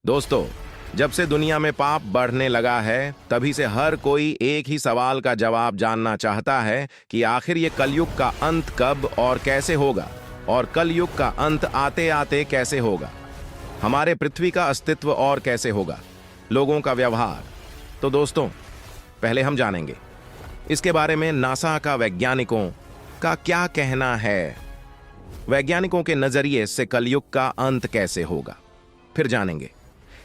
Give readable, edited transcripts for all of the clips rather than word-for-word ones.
दोस्तों, जब से दुनिया में पाप बढ़ने लगा है, तभी से हर कोई एक ही सवाल का जवाब जानना चाहता है कि आखिर ये कलयुग का अंत कब और कैसे होगा, और कलयुग का अंत आते आते कैसे होगा। हमारे पृथ्वी का अस्तित्व और कैसे होगा, लोगों का व्यवहार। तो दोस्तों, पहले हम जानेंगे इसके बारे में नासा का वैज्ञानिकों का क्या कहना है। वैज्ञानिकों के नजरिए से कलयुग का अंत कैसे होगा। फिर जानेंगे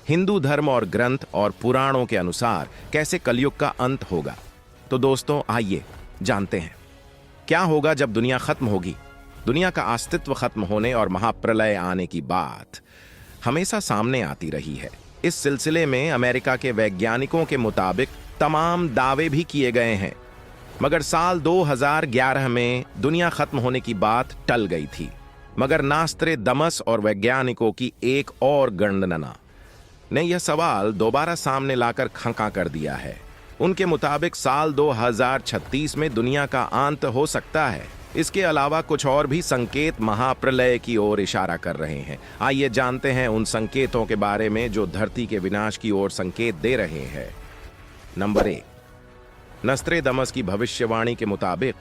हिंदू धर्म और ग्रंथ और पुराणों के अनुसार कैसे कलयुग का अंत होगा। तो दोस्तों, आइए जानते हैं क्या होगा जब दुनिया खत्म होगी। दुनिया का अस्तित्व खत्म होने और महाप्रलय आने की बात हमेशा सामने आती रही है। इस सिलसिले में अमेरिका के वैज्ञानिकों के मुताबिक तमाम दावे भी किए गए हैं, मगर साल 2011 में दुनिया खत्म होने की बात टल गई थी। मगर नास्त्रेदमस और वैज्ञानिकों की एक और गणना ने यह सवाल दोबारा सामने लाकर खंका कर दिया है। उनके मुताबिक साल 2036 में दुनिया का अंत हो सकता है। इसके अलावा कुछ और भी संकेत महाप्रलय की ओर इशारा कर रहे हैं। आइए जानते हैं उन संकेतों के बारे में जो धरती के विनाश की ओर संकेत दे रहे हैं। नंबर 1, नस्त्रेदमस की भविष्यवाणी के मुताबिक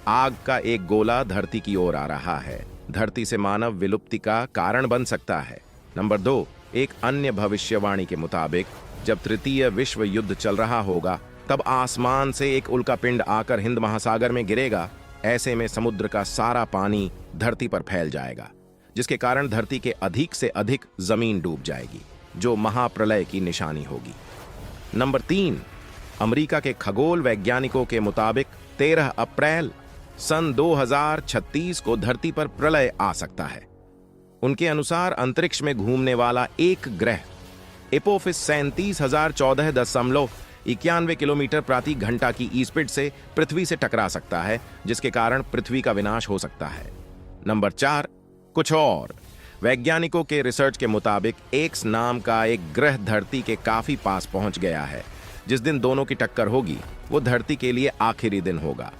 आग का एक गोला धरती की ओर आ रहा है। धरती से मानव विलुप्ति का कारण बन सकता है। नंबर 2, एक अन्य भविष्यवाणी के मुताबिक जब तृतीय विश्व युद्ध चल रहा होगा, तब आसमान से एक उल्कापिंड आकर हिंद महासागर में गिरेगा। ऐसे में समुद्र का सारा पानी धरती पर फैल जाएगा, जिसके कारण धरती के अधिक से अधिक जमीन डूब जाएगी, जो महाप्रलय की निशानी होगी। नंबर 3, अमेरिका के खगोल वैज्ञानिकों के मुताबिक 13 अप्रैल सन 2036 को धरती पर प्रलय आ सकता है। उनके अनुसार अंतरिक्ष में घूमने वाला एक ग्रह एपोफिस 37,014.91 किलोमीटर प्रति घंटा की स्पीड से पृथ्वी से टकरा सकता है, जिसके कारण पृथ्वी का विनाश हो सकता है। नंबर 4, कुछ और वैज्ञानिकों के रिसर्च के मुताबिक एक्स नाम का एक ग्रह धरती के काफी पास पहुंच गया है। जिस दिन दोनों की टक्कर होगी, वो धरती के लिए आखिरी दिन होगा।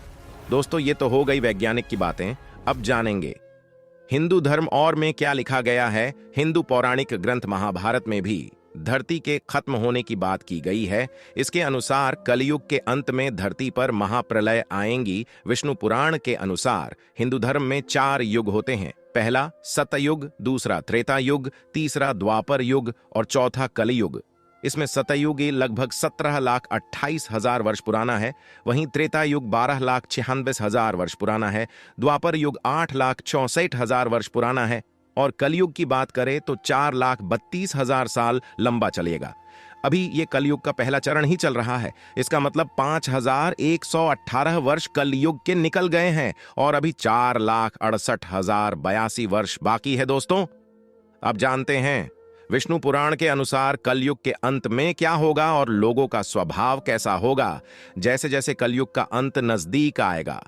दोस्तों, ये तो हो गई वैज्ञानिक की बातें। अब जानेंगे हिंदू धर्म और में क्या लिखा गया है। हिंदू पौराणिक ग्रंथ महाभारत में भी धरती के खत्म होने की बात की गई है। इसके अनुसार कलयुग के अंत में धरती पर महाप्रलय आएंगी। विष्णु पुराण के अनुसार हिंदू धर्म में 4 युग होते हैं। पहला सतयुग, दूसरा त्रेता युग, तीसरा द्वापर युग और चौथा कलियुग। इसमें सतयुग लगभग 17,28,000 वर्ष पुराना है, वहीं त्रेता युग 12,96,000 वर्ष पुराना है, द्वापर युग 8,64,000 वर्ष पुराना है और कलयुग की बात करें तो 4,32,000 साल लंबा चलेगा। अभी ये कलयुग का पहला चरण ही चल रहा है। इसका मतलब 5,118 वर्ष कलयुग के निकल गए हैं और अभी 4,68,082 वर्ष बाकी है। दोस्तों, अब जानते हैं विष्णु पुराण के अनुसार कलयुग के अंत में क्या होगा और लोगों का स्वभाव कैसा होगा। जैसे जैसे कलयुग का अंत नजदीक आएगा,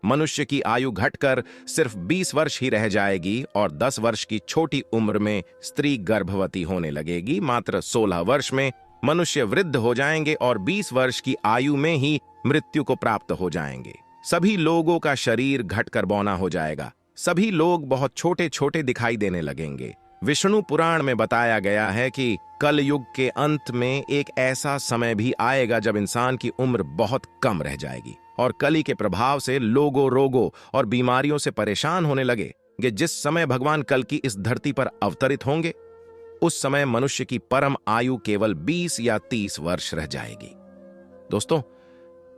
मनुष्य की आयु घटकर सिर्फ 20 वर्ष ही रह जाएगी और 10 वर्ष की छोटी उम्र में स्त्री गर्भवती होने लगेगी। मात्र 16 वर्ष में मनुष्य वृद्ध हो जाएंगे और 20 वर्ष की आयु में ही मृत्यु को प्राप्त हो जाएंगे। सभी लोगों का शरीर घटकर बौना हो जाएगा। सभी लोग बहुत छोटे छोटे दिखाई देने लगेंगे। विष्णु पुराण में बताया गया है कि कलयुग के अंत में एक ऐसा समय भी आएगा जब इंसान की उम्र बहुत कम रह जाएगी और कली के प्रभाव से लोगों रोगों और बीमारियों से परेशान होने लगे। जिस समय भगवान कल की इस धरती पर अवतरित होंगे, उस समय मनुष्य की परम आयु केवल 20 या 30 वर्ष रह जाएगी। दोस्तों,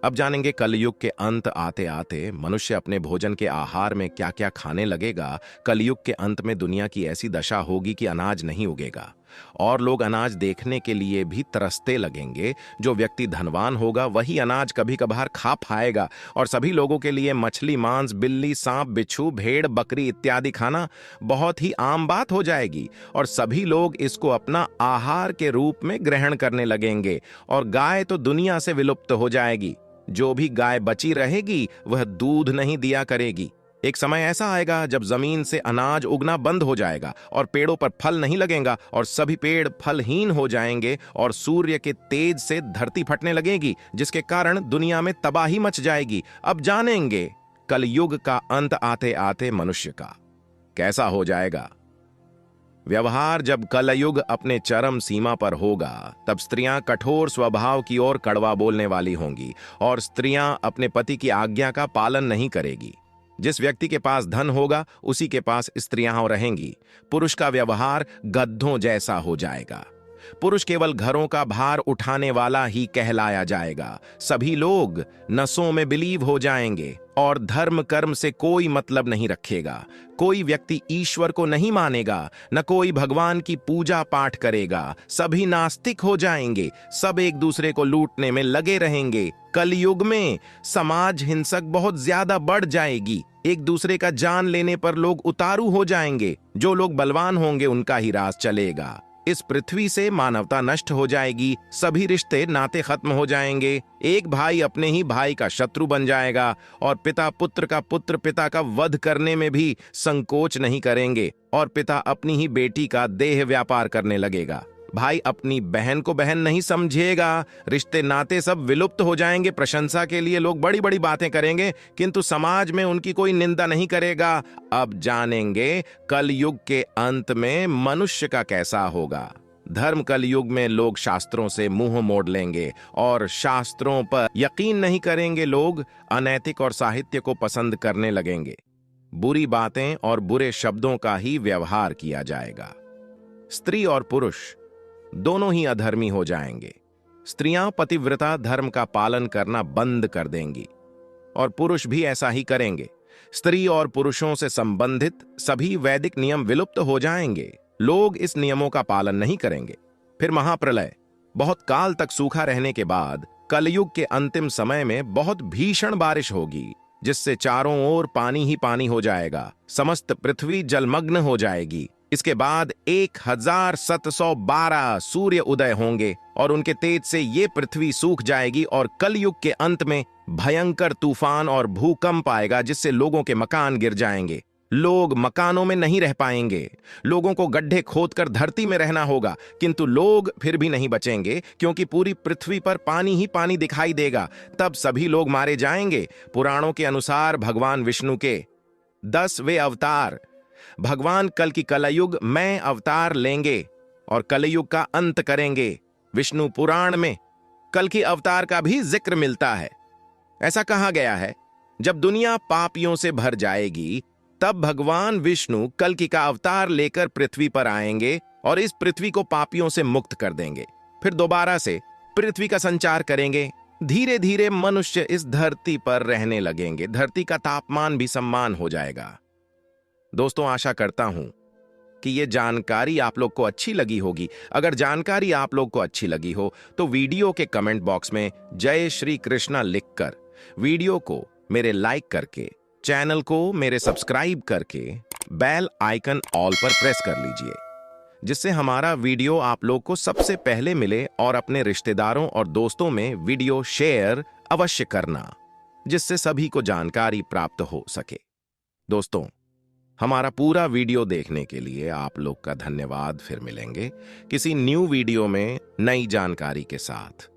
अब जानेंगे कलयुग के अंत आते आते मनुष्य अपने भोजन के आहार में क्या क्या खाने लगेगा। कलयुग के अंत में दुनिया की ऐसी दशा होगी कि अनाज नहीं उगेगा और लोग अनाज देखने के लिए भी तरसते लगेंगे। जो व्यक्ति धनवान होगा वही अनाज कभी कभार खा पाएगा और सभी लोगों के लिए मछली, मांस, बिल्ली, सांप, बिच्छू, भेड़, बकरी इत्यादि खाना बहुत ही आम बात हो जाएगी और सभी लोग इसको अपना आहार के रूप में ग्रहण करने लगेंगे। और गाय तो दुनिया से विलुप्त हो जाएगी। जो भी गाय बची रहेगी वह दूध नहीं दिया करेगी। एक समय ऐसा आएगा जब जमीन से अनाज उगना बंद हो जाएगा और पेड़ों पर फल नहीं लगेगा और सभी पेड़ फलहीन हो जाएंगे और सूर्य के तेज से धरती फटने लगेगी, जिसके कारण दुनिया में तबाही मच जाएगी। अब जानेंगे कलयुग का अंत आते आते मनुष्य का कैसा हो जाएगा। व्यवहार जब कलयुग अपने चरम सीमा पर होगा, तब स्त्रियां कठोर स्वभाव की ओर कड़वा बोलने वाली होंगी और स्त्रियां अपने पति की आज्ञा का पालन नहीं करेगी। जिस व्यक्ति के पास धन होगा उसी के पास स्त्रियां रहेंगी। पुरुष का व्यवहार गद्धों जैसा हो जाएगा। पुरुष केवल घरों का भार उठाने वाला ही कहलाया जाएगा। सभी लोग नसों में बिलीव हो जाएंगे और धर्म कर्म से कोई मतलब नहीं रखेगा। कोई व्यक्ति ईश्वर को नहीं मानेगा, न कोई भगवान की पूजा पाठ करेगा। सभी नास्तिक हो जाएंगे। सब एक दूसरे को लूटने में लगे रहेंगे। कलयुग में समाज हिंसक बहुत ज्यादा बढ़ जाएगी। एक दूसरे का जान लेने पर लोग उतारू हो जाएंगे। जो लोग बलवान होंगे उनका ही राज चलेगा। इस पृथ्वी से मानवता नष्ट हो जाएगी। सभी रिश्ते नाते खत्म हो जाएंगे। एक भाई अपने ही भाई का शत्रु बन जाएगा और पिता पुत्र का पुत्र पिता का वध करने में भी संकोच नहीं करेंगे और पिता अपनी ही बेटी का देह व्यापार करने लगेगा। भाई अपनी बहन को बहन नहीं समझेगा। रिश्ते नाते सब विलुप्त हो जाएंगे। प्रशंसा के लिए लोग बड़ी बड़ी बातें करेंगे, किंतु समाज में उनकी कोई निंदा नहीं करेगा। अब जानेंगे कलयुग के अंत में मनुष्य का कैसा होगा। धर्म कलयुग में लोग शास्त्रों से मुंह मोड़ लेंगे और शास्त्रों पर यकीन नहीं करेंगे। लोग अनैतिक और साहित्य को पसंद करने लगेंगे। बुरी बातें और बुरे शब्दों का ही व्यवहार किया जाएगा। स्त्री और पुरुष दोनों ही अधर्मी हो जाएंगे। स्त्रियां पतिव्रता धर्म का पालन करना बंद कर देंगी और पुरुष भी ऐसा ही करेंगे। स्त्री और पुरुषों से संबंधित सभी वैदिक नियम विलुप्त हो जाएंगे। लोग इस नियमों का पालन नहीं करेंगे। फिर महाप्रलय, बहुत काल तक सूखा रहने के बाद कलयुग के अंतिम समय में बहुत भीषण बारिश होगी, जिससे चारों ओर पानी ही पानी हो जाएगा। समस्त पृथ्वी जलमग्न हो जाएगी। इसके बाद 1712 सूर्य उदय होंगे और उनके तेज से ये पृथ्वी सूख जाएगी और कलयुग के अंत में भयंकर तूफान और भूकंप आएगा, जिससे लोगों के मकान गिर जाएंगे। लोग मकानों में नहीं रह पाएंगे। लोगों को गड्ढे खोदकर धरती में रहना होगा, किंतु लोग फिर भी नहीं बचेंगे क्योंकि पूरी पृथ्वी पर पानी ही पानी दिखाई देगा। तब सभी लोग मारे जाएंगे। पुराणों के अनुसार भगवान विष्णु के 10वें अवतार भगवान कल की कलयुग में अवतार लेंगे और कलयुग का अंत करेंगे। विष्णु पुराण में कल की अवतार का भी जिक्र मिलता है। ऐसा कहा गया है, जब दुनिया पापियों से भर जाएगी तब भगवान विष्णु कल की का अवतार लेकर पृथ्वी पर आएंगे और इस पृथ्वी को पापियों से मुक्त कर देंगे। फिर दोबारा से पृथ्वी का संचार करेंगे। धीरे धीरे मनुष्य इस धरती पर रहने लगेंगे। धरती का तापमान भी सम्मान हो जाएगा। दोस्तों, आशा करता हूं कि ये जानकारी आप लोग को अच्छी लगी होगी। अगर जानकारी आप लोग को अच्छी लगी हो तो वीडियो के कमेंट बॉक्स में जय श्री कृष्णा लिखकर, वीडियो को मेरे लाइक करके, चैनल को मेरे सब्सक्राइब करके बेल आइकन ऑल पर प्रेस कर लीजिए, जिससे हमारा वीडियो आप लोग को सबसे पहले मिले। और अपने रिश्तेदारों और दोस्तों में वीडियो शेयर अवश्य करना, जिससे सभी को जानकारी प्राप्त हो सके। दोस्तों, हमारा पूरा वीडियो देखने के लिए आप लोग का धन्यवाद। फिर मिलेंगे किसी न्यू वीडियो में नई जानकारी के साथ।